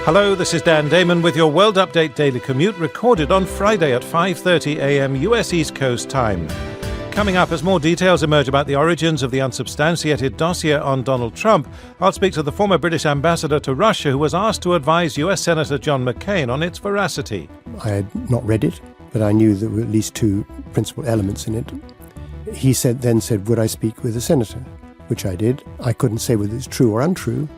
Hello, this is Dan Damon with your World Update Daily Commute, recorded on Friday at 5:30 a.m. US East Coast time. Coming up, as more details emerge about the origins of the unsubstantiated dossier on Donald Trump, I'll speak to the former British ambassador to Russia who was asked to advise US Senator John McCain on its veracity. I had not read it, but I knew there were at least two principal elements in it. He then said, would I speak with the senator? Which I did. I couldn't say whether it's true or untrue.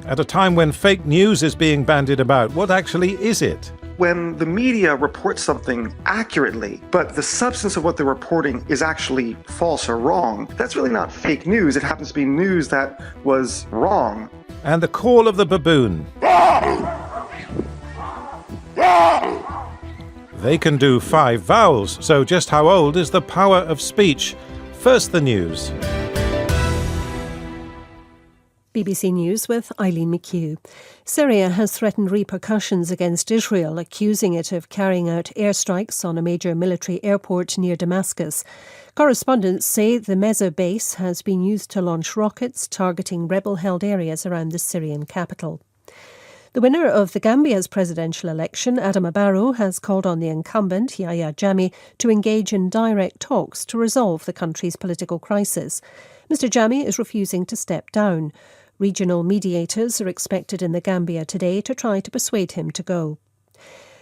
At a time when fake news is being bandied about, what actually is it? When the media reports something accurately, but the substance of what they're reporting is actually false or wrong, that's really not fake news. It happens to be news that was wrong. And the call of the baboon. They can do 5 vowels, so just how old is the power of speech? First, the news. BBC News with Eileen McHugh. Syria has threatened repercussions against Israel, accusing it of carrying out airstrikes on a major military airport near Damascus. Correspondents say the Meza base has been used to launch rockets targeting rebel-held areas around the Syrian capital. The winner of the Gambia's presidential election, Adama Barrow, has called on the incumbent, Yahya Jammeh, to engage in direct talks to resolve the country's political crisis. Mr Jammeh is refusing to step down. Regional mediators are expected in the Gambia today to try to persuade him to go.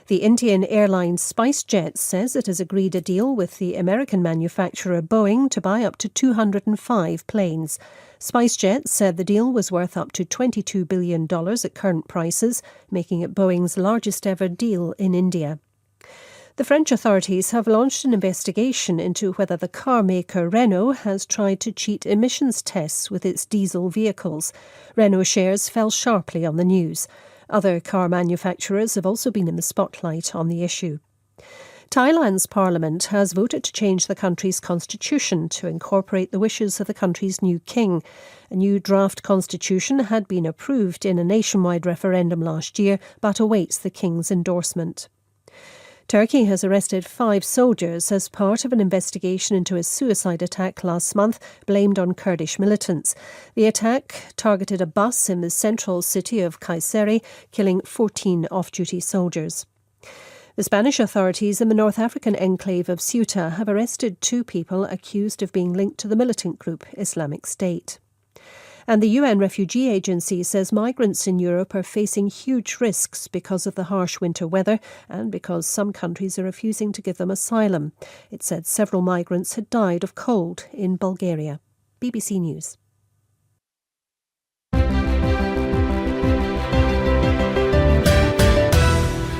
The Indian airline SpiceJet says it has agreed a deal with the American manufacturer Boeing to buy up to 205 planes. SpiceJet said the deal was worth up to $22 billion at current prices, making it Boeing's largest ever deal in India. The French authorities have launched an investigation into whether the car maker Renault has tried to cheat emissions tests with its diesel vehicles. Renault shares fell sharply on the news. Other car manufacturers have also been in the spotlight on the issue. Thailand's parliament has voted to change the country's constitution to incorporate the wishes of the country's new king. A new draft constitution had been approved in a nationwide referendum last year, but awaits the king's endorsement. Turkey has arrested 5 soldiers as part of an investigation into a suicide attack last month blamed on Kurdish militants. The attack targeted a bus in the central city of Kayseri, killing 14 off-duty soldiers. The Spanish authorities in the North African enclave of Ceuta have arrested 2 people accused of being linked to the militant group Islamic State. And the UN Refugee Agency says migrants in Europe are facing huge risks because of the harsh winter weather and because some countries are refusing to give them asylum. It said several migrants had died of cold in Bulgaria. BBC News.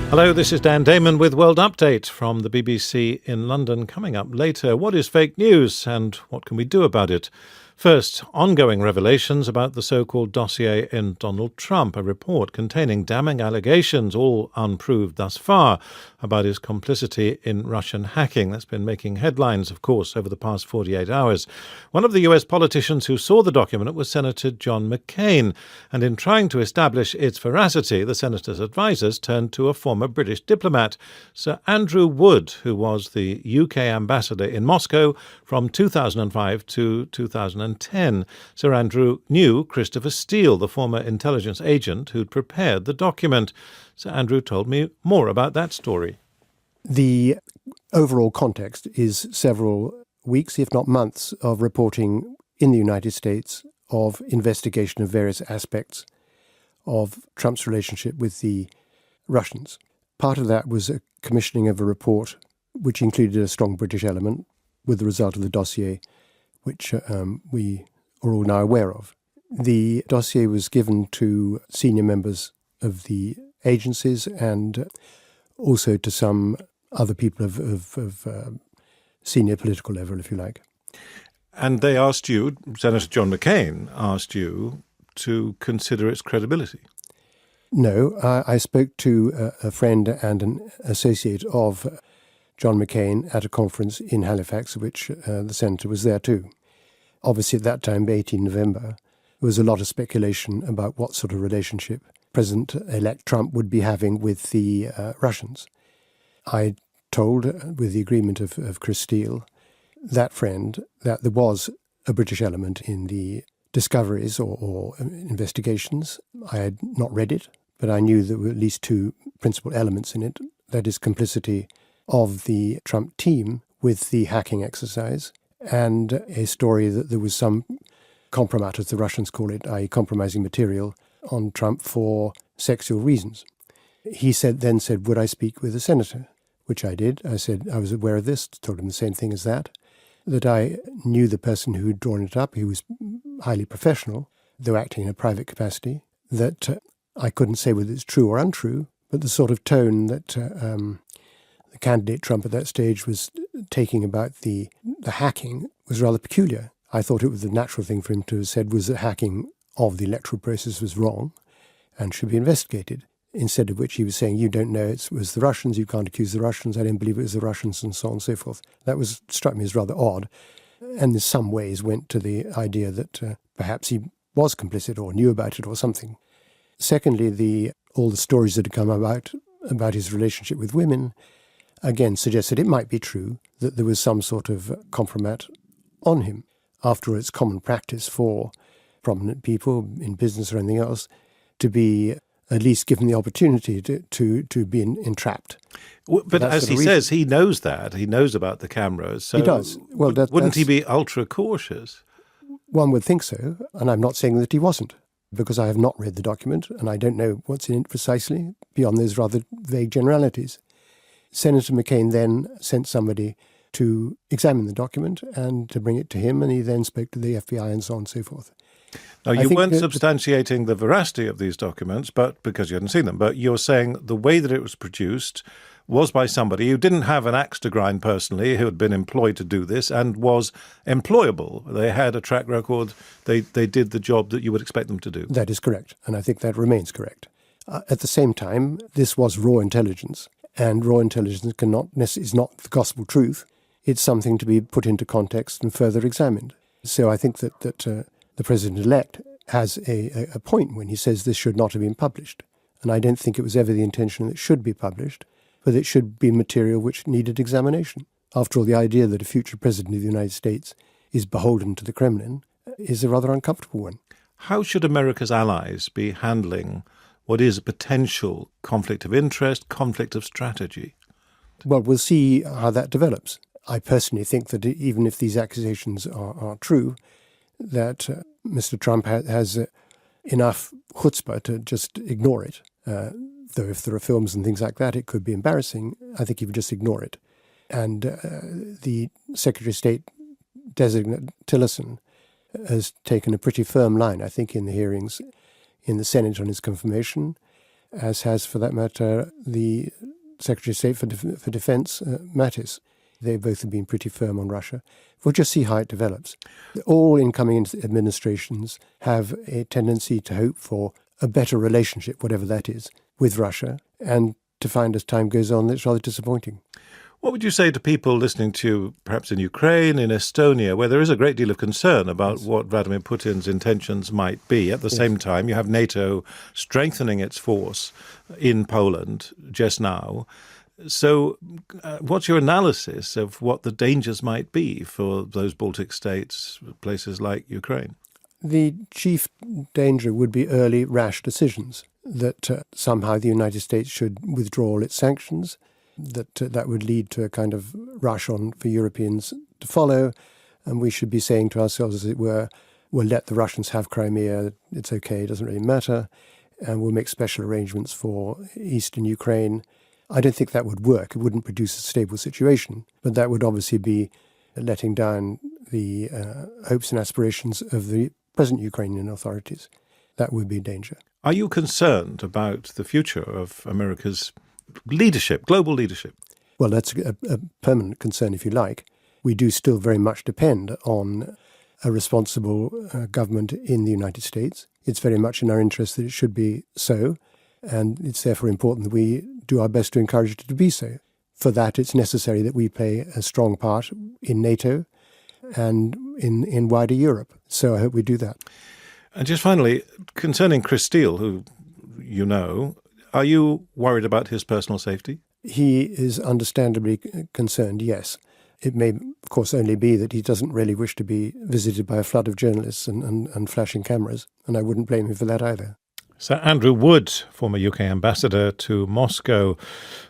Hello, this is Dan Damon with World Update from the BBC in London. Coming up later, what is fake news and what can we do about it? First, ongoing revelations about the so-called dossier in Donald Trump, a report containing damning allegations, all unproved thus far, about his complicity in Russian hacking. That's been making headlines, of course, over the past 48 hours. One of the US politicians who saw the document was Senator John McCain, and in trying to establish its veracity, the senator's advisers turned to a former British diplomat, Sir Andrew Wood, who was the UK ambassador in Moscow from 2005 to 2010. Sir Andrew knew Christopher Steele, the former intelligence agent who'd prepared the document. Sir Andrew told me more about that story. The overall context is several weeks, if not months, of reporting in the United States of investigation of various aspects of Trump's relationship with the Russians. Part of that was a commissioning of a report which included a strong British element with the result of the dossier, which we are all now aware of. The dossier was given to senior members of the agencies and also to some other people of senior political level, if you like. And they asked you, Senator John McCain asked you to consider its credibility. No, I spoke to a friend and an associate of John McCain at a conference in Halifax, which the senator was there too. Obviously, at that time, 18 November, there was a lot of speculation about what sort of relationship President-elect Trump would be having with the Russians. I told, with the agreement of Chris Steele, that friend, that there was a British element in the discoveries or investigations. I had not read it, but I knew there were at least two principal elements in it. That is, complicity of the Trump team with the hacking exercise, and a story that there was some compromat, as the Russians call it, i.e. compromising material on Trump for sexual reasons. He then said, would I speak with a senator? Which I did. I said I was aware of this, told him the same thing as that I knew the person who had drawn it up. He was highly professional, though acting in a private capacity, that I couldn't say whether it's true or untrue, but the sort of tone that the candidate Trump at that stage was taking about the hacking was rather peculiar. I thought it was the natural thing for him to have said was that hacking of the electoral process was wrong and should be investigated. Instead of which he was saying, you don't know it was the Russians, you can't accuse the Russians, I don't believe it was the Russians, and so on and so forth. That struck me as rather odd, and in some ways went to the idea that perhaps he was complicit or knew about it or something. Secondly, all the stories that had come about his relationship with women, again suggested it might be true that there was some sort of compromat on him. After all, it's common practice for prominent people in business or anything else to be at least given the opportunity to be entrapped. But as he says, he knows that. He knows about the cameras. So he does. Well, wouldn't he be ultra cautious? One would think so, and I'm not saying that he wasn't, because I have not read the document, and I don't know what's in it precisely, beyond those rather vague generalities. Senator McCain then sent somebody to examine the document and to bring it to him, and he then spoke to the FBI and so on and so forth. Now, you weren't substantiating the veracity of these documents, but because you hadn't seen them, but you're saying the way that it was produced was by somebody who didn't have an axe to grind personally, who had been employed to do this and was employable. They had a track record. They did the job that you would expect them to do. That is correct, and I think that remains correct. At the same time, this was raw intelligence, and raw intelligence is not the gospel truth. It's something to be put into context and further examined. So I think that the president-elect has a point when he says this should not have been published. And I don't think it was ever the intention that it should be published, but it should be material which needed examination. After all, the idea that a future president of the United States is beholden to the Kremlin is a rather uncomfortable one. How should America's allies be handling what is a potential conflict of interest, conflict of strategy? Well, we'll see how that develops. I personally think that even if these accusations are true, that Mr. Trump has enough chutzpah to just ignore it. Though if there are films and things like that, it could be embarrassing. I think he would just ignore it. And the Secretary of State designate Tillerson has taken a pretty firm line, I think, in the hearings in the Senate on his confirmation, as has, for that matter, the Secretary of State for Defense, Mattis. They both have been pretty firm on Russia. We'll just see how it develops. All incoming administrations have a tendency to hope for a better relationship, whatever that is, with Russia, and to find as time goes on, it's rather disappointing. What would you say to people listening to you, perhaps in Ukraine, in Estonia, where there is a great deal of concern about what Vladimir Putin's intentions might be? At the same time, you have NATO strengthening its force in Poland just now. So what's your analysis of what the dangers might be for those Baltic states, places like Ukraine? The chief danger would be early, rash decisions, that somehow the United States should withdraw all its sanctions, that would lead to a kind of rush on for Europeans to follow, and we should be saying to ourselves, as it were, we'll let the Russians have Crimea, it's okay, it doesn't really matter, and we'll make special arrangements for eastern Ukraine. I don't think that would work. It wouldn't produce a stable situation, but that would obviously be letting down the hopes and aspirations of the present Ukrainian authorities. That would be a danger. Are you concerned about the future of America's leadership, global leadership? Well, that's a permanent concern, if you like. We do still very much depend on a responsible government in the United States. It's very much in our interest that it should be so, and it's therefore important that we do our best to encourage it to be so. For that, it's necessary that we play a strong part in NATO and in wider Europe. So I hope we do that. And just finally, concerning Chris Steele, who you know, are you worried about his personal safety? He is understandably concerned, yes. It may, of course, only be that he doesn't really wish to be visited by a flood of journalists and flashing cameras, and I wouldn't blame him for that either. Sir Andrew Wood, former UK ambassador to Moscow,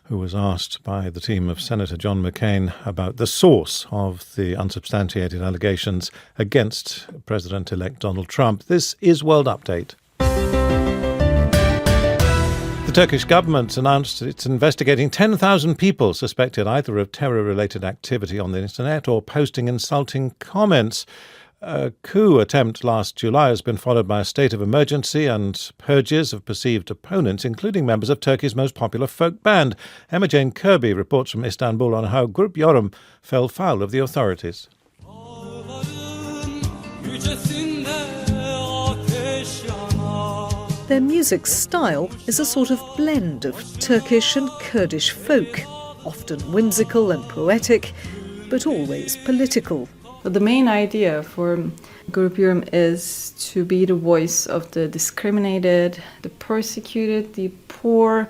who was asked by the team of Senator John McCain about the source of the unsubstantiated allegations against President-elect Donald Trump. This is World Update. The Turkish government announced it's investigating 10,000 people suspected either of terror-related activity on the internet or posting insulting comments. A coup attempt last July has been followed by a state of emergency and purges of perceived opponents, including members of Turkey's most popular folk band. Emma Jane Kirby reports from Istanbul on how Grup Yorum fell foul of the authorities. Their music style is a sort of blend of Turkish and Kurdish folk, often whimsical and poetic, but always political. The main idea for Grup Yorum is to be the voice of the discriminated, the persecuted, the poor,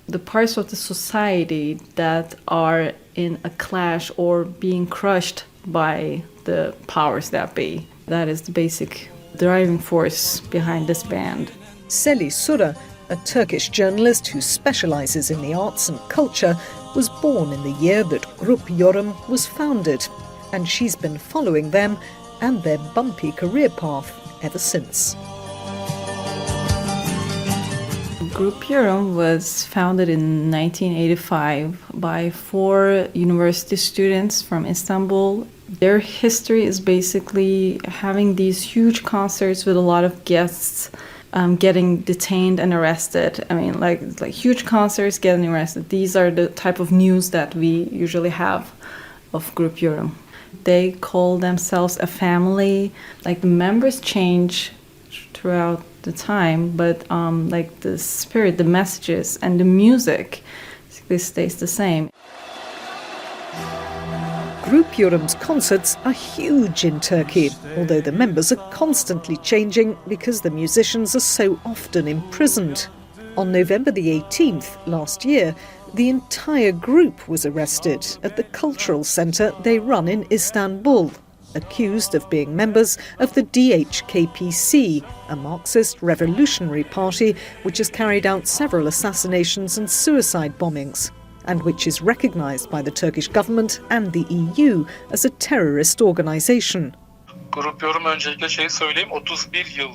the parts of the society that are in a clash or being crushed by the powers that be. That is the basic driving force behind this band. Seli Sura, a Turkish journalist who specialises in the arts and culture, was born in the year that Grup Yorum was founded. And she's been following them and their bumpy career path ever since. Grup Yorum was founded in 1985 by 4 university students from Istanbul. Their history is basically having these huge concerts with a lot of guests getting detained and arrested. I mean, like huge concerts getting arrested. These are the type of news that we usually have of Grup Yorum. They call themselves a family. Like the members change throughout the time, but like the spirit, the messages, and the music, this stays the same. Grup Yorum's concerts are huge in Turkey, although the members are constantly changing because the musicians are so often imprisoned. On November the 18th last year, the entire group was arrested at the cultural centre they run in Istanbul, accused of being members of the DHKPC, a Marxist revolutionary party which has carried out several assassinations and suicide bombings, and which is recognised by the Turkish government and the EU as a terrorist organisation.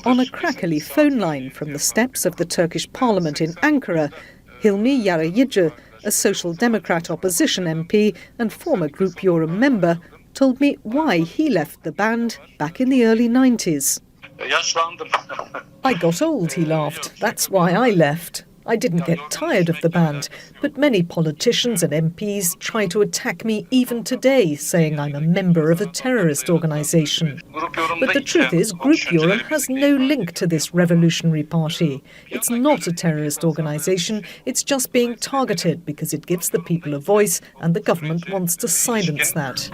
On a crackly phone line from the steps of the Turkish parliament in Ankara, Hilmi Yarayıcı, a Social Democrat opposition MP and former Grup Yorum member, told me why he left the band back in the early 90s. I got old, he laughed. That's why I left. I didn't get tired of the band, but many politicians and MPs try to attack me even today, saying I'm a member of a terrorist organisation. But the truth is, Grup Yorum has no link to this revolutionary party. It's not a terrorist organisation, it's just being targeted because it gives the people a voice and the government wants to silence that.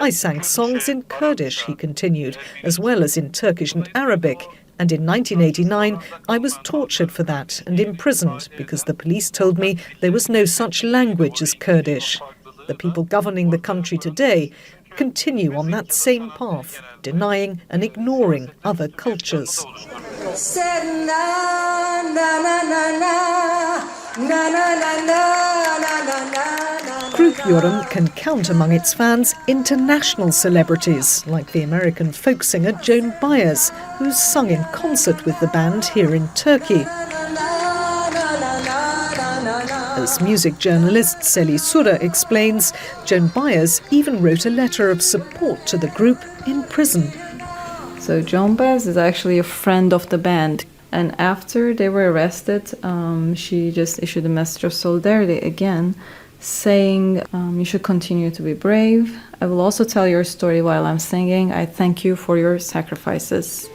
I sang songs in Kurdish, he continued, as well as in Turkish and Arabic. And in 1989, I was tortured for that and imprisoned because the police told me there was no such language as Kurdish. The people governing the country today continue on that same path, denying and ignoring other cultures. Grup Yorum can count among its fans international celebrities like the American folk singer Joan Baez, who's sung in concert with the band here in Turkey. As music journalist Seli Sura explains, Joan Baez even wrote a letter of support to the group in prison. So Joan Baez is actually a friend of the band. And after they were arrested, she just issued a message of solidarity again, saying you should continue to be brave. I will also tell your story while I'm singing. I thank you for your sacrifices.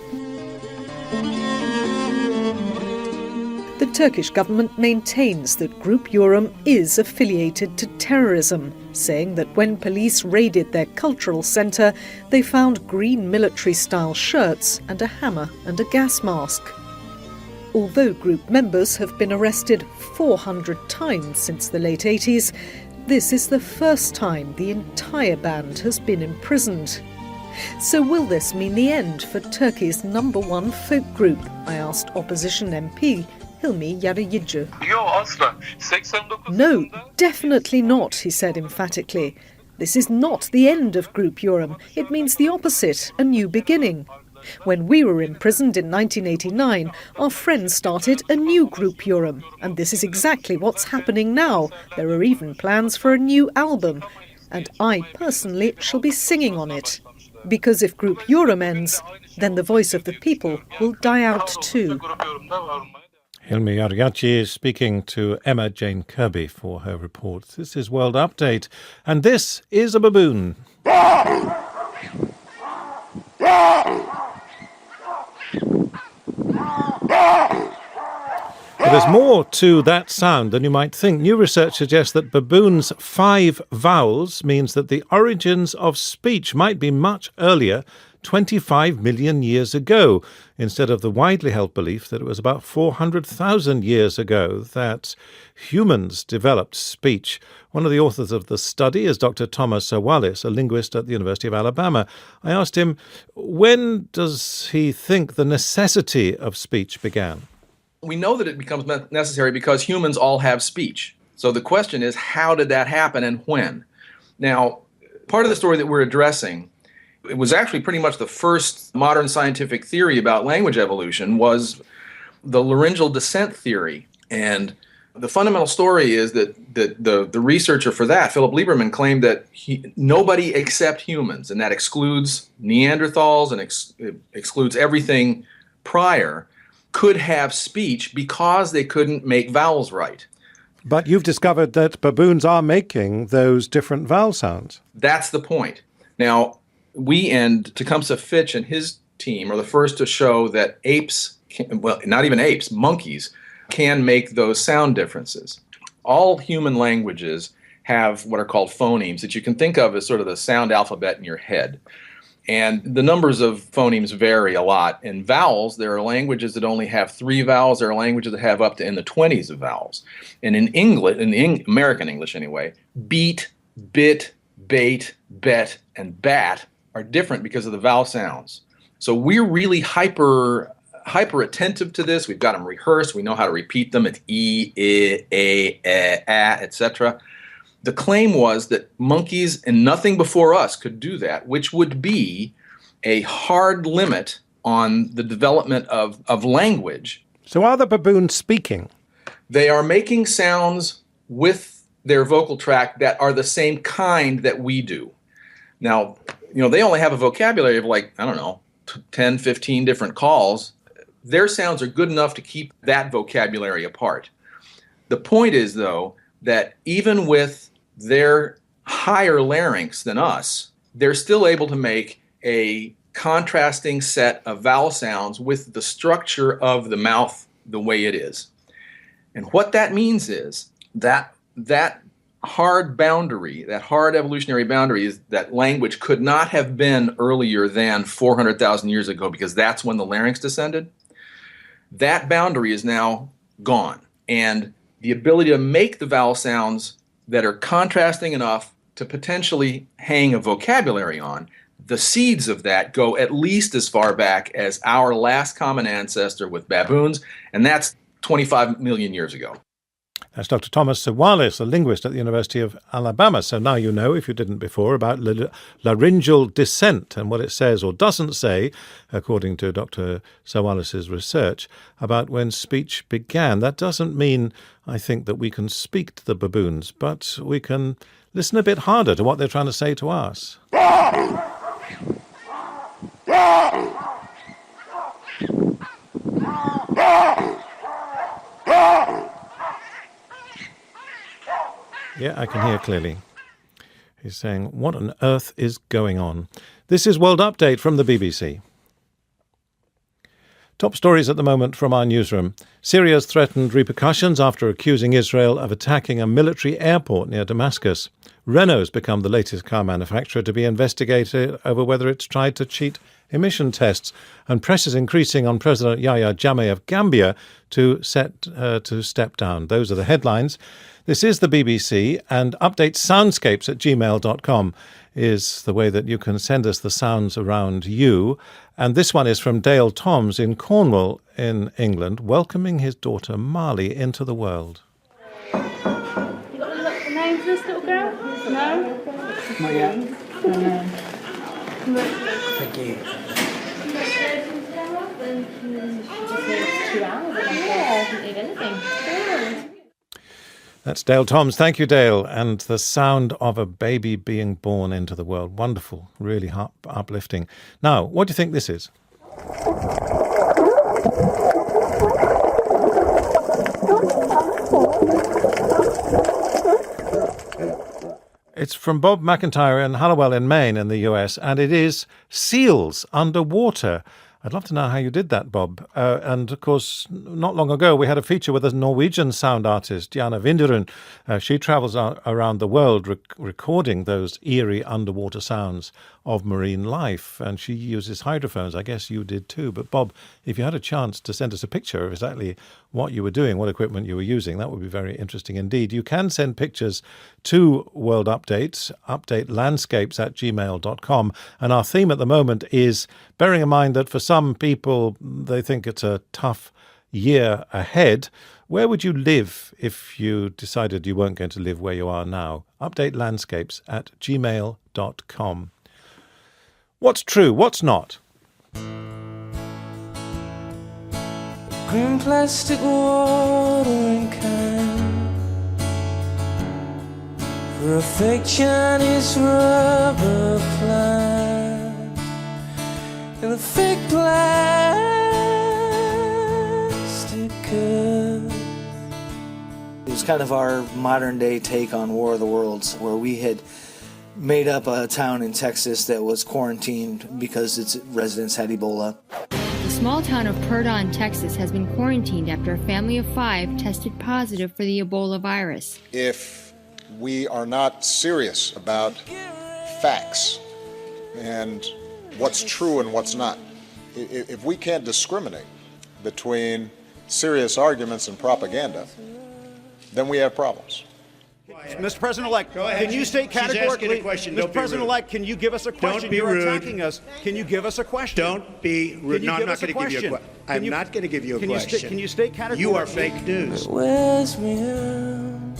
The Turkish government maintains that Grup Yorum is affiliated to terrorism, saying that when police raided their cultural centre, they found green military-style shirts and a hammer and a gas mask. Although group members have been arrested 400 times since the late 80s, this is the first time the entire band has been imprisoned. So will this mean the end for Turkey's #1 folk group? I asked opposition MP Hilmi Yarayıcı. No, definitely not, he said emphatically. This is not the end of Group Yorum. It means the opposite, a new beginning. When we were imprisoned in 1989, our friends started a new Group Yorum, and this is exactly what's happening now. There are even plans for a new album, and I personally shall be singing on it. Because if Group Yorum ends, then the voice of the people will die out too. Hilmi Yarayıcı speaking to Emma Jane Kirby for her report. This is World Update, and this is a baboon. But there's more to that sound than you might think. New research suggests that baboons' 5 vowels means that the origins of speech might be much earlier, 25 million years ago, instead of the widely held belief that it was about 400,000 years ago that humans developed speech. One of the authors of the study is Dr. Thomas Sawalis, a linguist at the University of Alabama. I asked him, when does he think the necessity of speech began? We know that it becomes necessary because humans all have speech. So the question is, how did that happen and when? Now, part of the story that we're addressing, it was actually pretty much the first modern scientific theory about language evolution, was the laryngeal descent theory. And the fundamental story is that the researcher for that, Philip Lieberman, claimed that nobody except humans, and that excludes Neanderthals and excludes everything prior, could have speech because they couldn't make vowels right. But you've discovered that baboons are making those different vowel sounds. That's the point. Now, we and Tecumseh Fitch and his team are the first to show that apes, well, not even apes, monkeys, can make those sound differences. All human languages have what are called phonemes that you can think of as sort of the sound alphabet in your head. And the numbers of phonemes vary a lot. In vowels, there are languages that only have 3 vowels. There are languages that have up to in the 20s of vowels. And in English, American English anyway, beat, bit, bait, bet, and bat are different because of the vowel sounds. So we're really hyper attentive to this. We've got them rehearsed. We know how to repeat them. It's e, I, a, etc. The claim was that monkeys and nothing before us could do that, which would be a hard limit on the development of language. So are the baboons speaking? They are making sounds with their vocal tract that are the same kind that we do. Now, they only have a vocabulary of 10, 15 different calls. Their sounds are good enough to keep that vocabulary apart. The point is, though, that even with their higher larynx than us, they're still able to make a contrasting set of vowel sounds with the structure of the mouth the way it is. And what that means is that hard boundary, that hard evolutionary boundary, is that language could not have been earlier than 400,000 years ago, because that's when the larynx descended. That boundary is now gone. And the ability to make the vowel sounds that are contrasting enough to potentially hang a vocabulary on, the seeds of that go at least as far back as our last common ancestor with baboons, and that's 25 million years ago. That's Dr. Thomas Sawalis, a linguist at the University of Alabama. So now you know, if you didn't before, about laryngeal descent and what it says or doesn't say, according to Dr. Sawalis' research, about when speech began. That doesn't mean, I think, that we can speak to the baboons, but we can listen a bit harder to what they're trying to say to us. Yeah, I can hear clearly. He's saying, what on earth is going on? This is World Update from the BBC. Top stories at the moment from our newsroom. Syria's threatened repercussions after accusing Israel of attacking a military airport near Damascus. Renault's become the latest car manufacturer to be investigated over whether it's tried to cheat emission tests, and pressure is increasing on President Yahya Jammeh of Gambia to step down. Those are the headlines. This is the BBC, and update soundscapes@gmail.com is the way that you can send us the sounds around you. And this one is from Dale Toms in Cornwall in England, welcoming his daughter Marley into the world. You got a name for this little girl? No? Not yet. No. Thank you. Congratulations, Sarah. And she just needs 2 hours and I don't need anything. That's Dale Toms. Thank you, Dale. And the sound of a baby being born into the world. Wonderful. Really uplifting. Now, what do you think this is? It's from Bob McIntyre in Hallowell in Maine in the US, and it is seals underwater. I'd love to know how you did that, Bob. And, of course, not long ago, we had a feature with a Norwegian sound artist, Jana Vinderun. She travels around the world recording those eerie underwater sounds of marine life, and she uses hydrophones. I guess you did too. But, Bob, if you had a chance to send us a picture of exactly what you were doing, what equipment you were using, that would be very interesting indeed. You can send pictures to World Updates, updatelandscapes@gmail.com. And our theme at the moment is, bearing in mind that for some people they think it's a tough year ahead, where would you live if you decided you weren't going to live where you are now? updatelandscapes@gmail.com. What's true? What's not? Green plastic watering can for a fake Chinese rubber plant and a fake plastic cup. It was kind of our modern day take on War of the Worlds, where we had made up a town in Texas that was quarantined because its residents had Ebola. The small town of Purdon, Texas has been quarantined after a family of 5 tested positive for the Ebola virus. If we are not serious about facts and what's true and what's not, if we can't discriminate between serious arguments and propaganda, then we have problems. Mr. President-elect, can you state categorically, Mr. President-elect, can you give us a question? Don't be You're rude. attacking us. Can you give us a question? Don't be rude. No, I'm not going to give you a question. I'm not going to give you a question. Can you state categorically? You are fake news. It wears me out.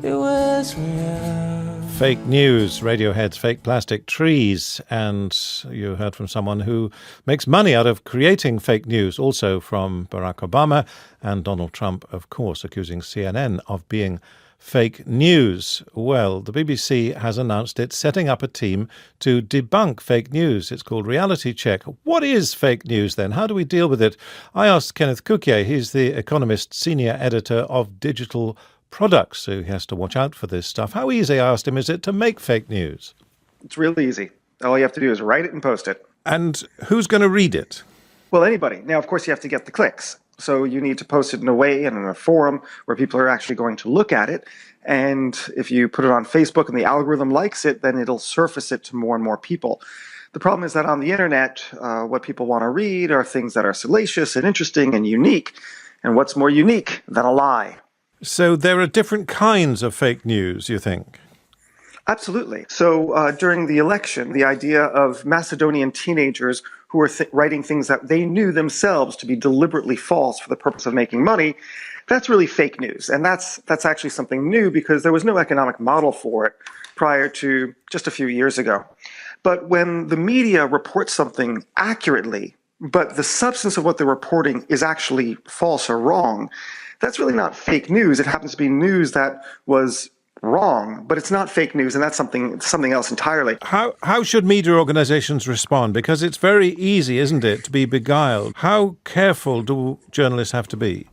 It wears me out. Fake news, Radiohead's Fake Plastic Trees, and you heard from someone who makes money out of creating fake news, also from Barack Obama and Donald Trump, of course, accusing CNN of being fake news. Well, the BBC has announced it's setting up a team to debunk fake news. It's called Reality Check. What is fake news then? How do we deal with it? I asked Kenneth Cukier, he's the Economist senior editor of Digital Products, so he has to watch out for this stuff. How easy, I asked him, is it to make fake news? It's really easy. All you have to do is write it and post it. And who's going to read it? Well, anybody. Now, of course, you have to get the clicks. So you need to post it in a way and in a forum where people are actually going to look at it. And if you put it on Facebook and the algorithm likes it, then it'll surface it to more and more people. The problem is that on the internet, what people want to read are things that are salacious and interesting and unique. And what's more unique than a lie? So there are different kinds of fake news, you think? Absolutely. So during the election, the idea of Macedonian teenagers who were writing things that they knew themselves to be deliberately false for the purpose of making money, that's really fake news. And that's actually something new because there was no economic model for it prior to just a few years ago. But when the media reports something accurately, but the substance of what they're reporting is actually false or wrong, that's really not fake news. It happens to be news that was wrong, but it's not fake news, and that's something else entirely. How should media organizations respond? Because it's very easy, isn't it, to be beguiled. How careful do journalists have to be?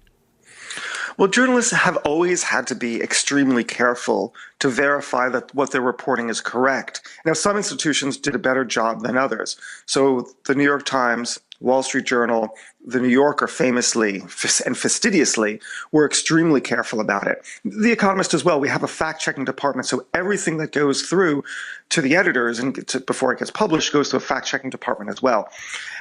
Well, journalists have always had to be extremely careful to verify that what they're reporting is correct. Now, some institutions did a better job than others. So the New York Times, Wall Street Journal, The New Yorker famously and fastidiously were extremely careful about it. The Economist as well. We have a fact-checking department, so everything that goes through to the editors and before it gets published goes to a fact-checking department as well.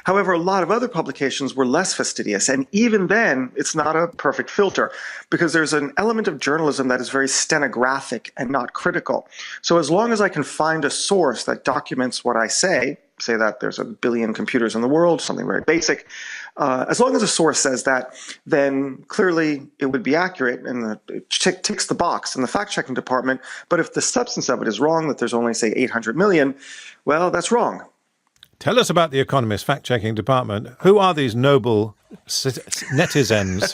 However, a lot of other publications were less fastidious, and even then, it's not a perfect filter because there's an element of journalism that is very stenographic and not critical. So as long as I can find a source that documents what I say that there's 1 billion computers in the world, something very basic. As long as a source says that, then clearly it would be accurate and it ticks the box in the fact-checking department. But if the substance of it is wrong, that there's only, say, 800 million, well, that's wrong. Tell us about the Economist fact-checking department. Who are these noble netizens?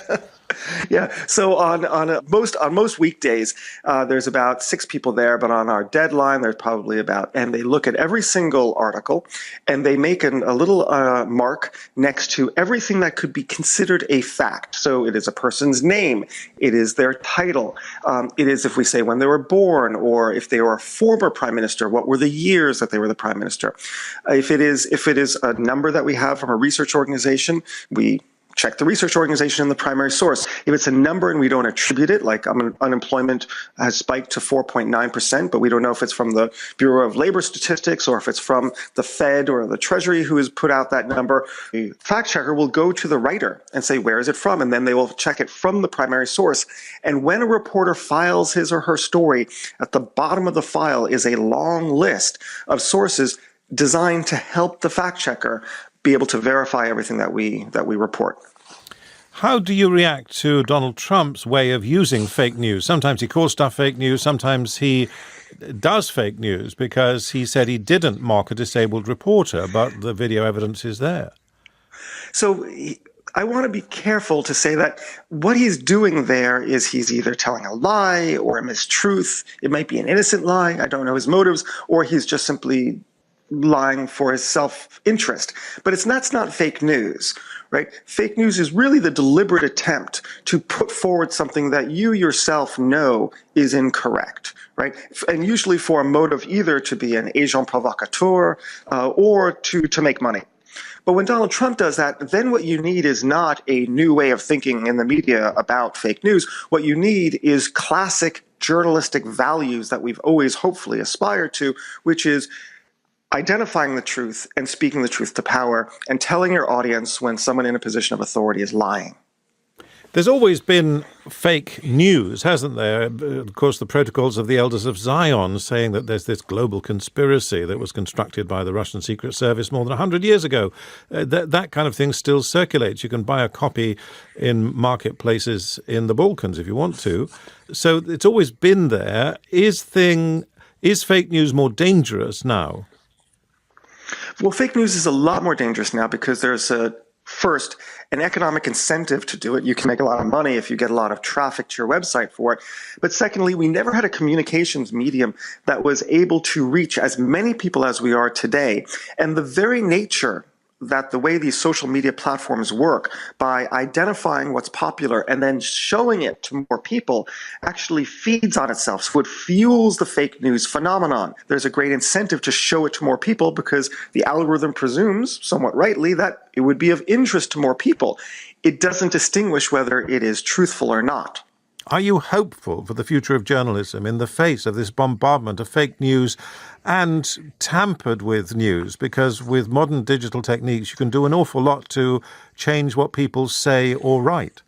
Yeah, so on most weekdays, there's about 6 people there, but on our deadline, there's probably and they look at every single article, and they make a little mark next to everything that could be considered a fact. So it is a person's name, it is their title, it is if we say when they were born, or if they were a former prime minister, what were the years that they were the prime minister. If it is a number that we have from a research organization, we check the research organization and the primary source. If it's a number and we don't attribute it, like unemployment has spiked to 4.9%, but we don't know if it's from the Bureau of Labor Statistics or if it's from the Fed or the Treasury who has put out that number, the fact checker will go to the writer and say, where is it from? And then they will check it from the primary source. And when a reporter files his or her story, at the bottom of the file is a long list of sources designed to help the fact checker be able to verify everything that we report. How do you react to Donald Trump's way of using fake news? Sometimes he calls stuff fake news, sometimes he does fake news because he said he didn't mock a disabled reporter, but the video evidence is there. So I want to be careful to say that what he's doing there is he's either telling a lie or a mistruth. It might be an innocent lie, I don't know his motives, or he's just simply lying for his self-interest. But that's not fake news, right? Fake news is really the deliberate attempt to put forward something that you yourself know is incorrect, right? And usually for a motive either to be an agent provocateur or to make money. But when Donald Trump does that, then what you need is not a new way of thinking in the media about fake news. What you need is classic journalistic values that we've always hopefully aspired to, which is identifying the truth and speaking the truth to power and telling your audience when someone in a position of authority is lying. There's always been fake news, hasn't there? Of course, the protocols of the Elders of Zion saying that there's this global conspiracy that was constructed by the Russian Secret Service more than 100 years ago. That kind of thing still circulates. You can buy a copy in marketplaces in the Balkans if you want to. So it's always been there. Is fake news more dangerous now? Well, fake news is a lot more dangerous now because there's first, an economic incentive to do it. You can make a lot of money if you get a lot of traffic to your website for it. But secondly, we never had a communications medium that was able to reach as many people as we are today. And the very nature that the way these social media platforms work by identifying what's popular and then showing it to more people actually feeds on itself. So it fuels the fake news phenomenon. There's a great incentive to show it to more people because the algorithm presumes, somewhat rightly, that it would be of interest to more people. It doesn't distinguish whether it is truthful or not. Are you hopeful for the future of journalism in the face of this bombardment of fake news and tampered with news? Because with modern digital techniques, you can do an awful lot to change what people say or write.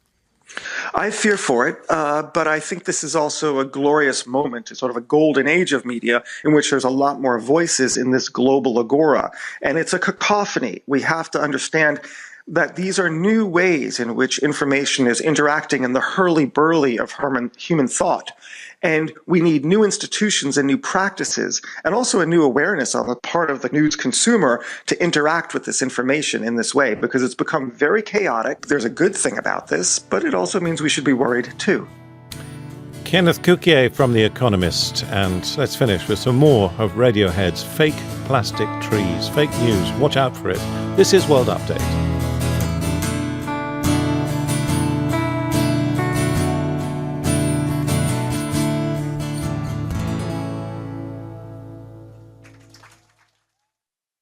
I fear for it, but I think this is also a glorious moment. It's sort of a golden age of media in which there's a lot more voices in this global agora. And it's a cacophony. We have to understand that these are new ways in which information is interacting in the hurly-burly of human thought. And we need new institutions and new practices, and also a new awareness on the part of the news consumer to interact with this information in this way, because it's become very chaotic. There's a good thing about this, but it also means we should be worried too. Kenneth Cukier from The Economist. And let's finish with some more of Radiohead's Fake Plastic Trees. Fake news, watch out for it. This is World Update.